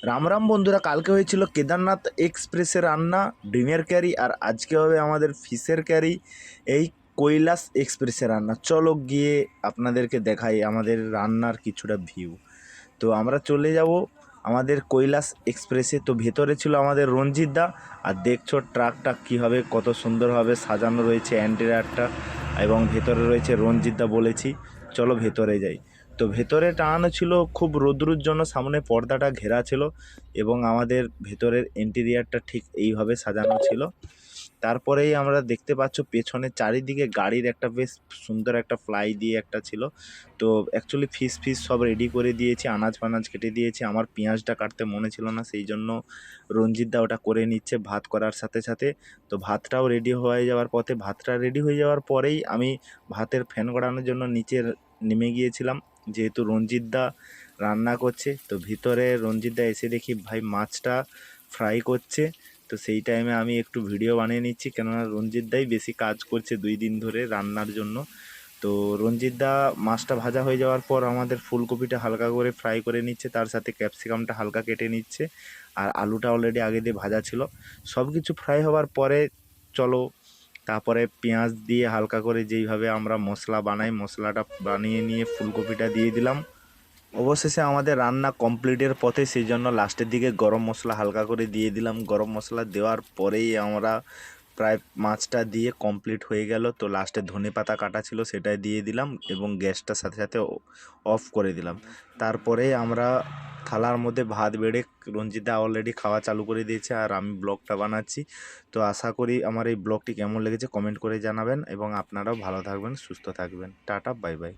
রাম রাম বন্ধুরা, কালকে হয়েছিল কেদারনাথ এক্সপ্রেসের রান্না ডিমের ক্যারি, আর আজকে হবে আমাদের ফিশের ক্যারি এই কৈলাস এক্সপ্রেসের রান্না। চলো গিয়ে আপনাদেরকে দেখাই আমাদের রান্নার কিছুটা ভিউ। তো আমরা চলে যাব আমাদের কৈলাস এক্সপ্রেসে। তো ভেতরে ছিল আমাদের রঞ্জিত দা, আর দেখছো ট্রাকটা কীভাবে কত সুন্দরভাবে সাজানো রয়েছে অ্যান্টেরিয়ারটা, এবং ভেতরে রয়েছে রঞ্জিত দা। বলেছি চলো ভেতরে যাই। তো ভেতরে টানানো ছিল খুব রৌদ্রুর জন্য, সামনে পর্দাটা ঘেরা ছিল, এবং আমাদের ভেতরের ইন্টেরিয়ারটা ঠিক এইভাবে সাজানো ছিল। তারপরেই আমরা দেখতে পাচ্ছ পেছনে চারিদিকে গাড়ির একটা বেশ সুন্দর একটা ফ্লাই দিয়ে একটা ছিল। তো অ্যাকচুয়ালি ফিশ সব রেডি করে দিয়েছি, আনাজ ফানাজ কেটে দিয়েছি। আমার পেঁয়াজটা কাটতে মনে ছিল না, সেই জন্য রঞ্জিত দা ওটা করে নিচ্ছে ভাত করার সাথে সাথে। তো ভাতটাও রেডি হয়ে যাওয়ার পথে, ভাতটা রেডি হয়ে যাওয়ার পরেই আমি ভাতের ফ্যান গড়ানোর জন্য নিচে নেমে গিয়েছিলাম, যেহেতু রঞ্জিত দা রান্না করছে। তো ভিতরে রঞ্জিত দা এসে দেখি ভাই মাছটা ফ্রাই করছে। তো সেই টাইমে আমি একটু ভিডিও বানিয়ে নিচ্ছি, কেননা রঞ্জিত দাই বেশি কাজ করছে 2 দিন ধরে রান্নার জন্য। তো রঞ্জিত দা মাছটা ভাজা হয়ে যাওয়ার পর আমাদের ফুলকপিটা হালকা করে ফ্রাই করে নিচ্ছে, তার সাথে ক্যাপসিকামটা হালকা কেটে নিচ্ছে, আর আলুটা অলরেডি আগে দিয়ে ভাজা ছিল। সব কিছু ফ্রাই হওয়ার পরে চলো তারপরে পেঁয়াজ দিয়ে হালকা করে যেইভাবে আমরা মশলা বানাই, মশলাটা বানিয়ে নিয়ে ফুলকপিটা দিয়ে দিলাম। অবশেষে আমাদের রান্না কমপ্লিটের পথে, সেই জন্য লাস্টের দিকে গরম মশলা হালকা করে দিয়ে দিলাম। গরম মশলা দেওয়ার পরেই আমরা প্রায় মাছটা দিয়ে কমপ্লিট হয়ে গেল। তো লাস্টে ধনেপাতা কাটা ছিল সেটাই দিয়ে দিলাম, এবং গ্যাসটার সাথে সাথে অফ করে দিলাম। তারপরে আমরা থালার মধ্যে ভাত বেড়ে রঞ্জিতা অলরেডি খাওয়া চালু করে দিয়েছে, আর আমি ব্লগটা বানাচ্ছি। তো আশা করি আমার এই ব্লগটি কেমন লেগেছে কমেন্ট করে জানাবেন, এবং আপনারাও ভালো থাকবেন, সুস্থ থাকবেন। Tata, bye bye.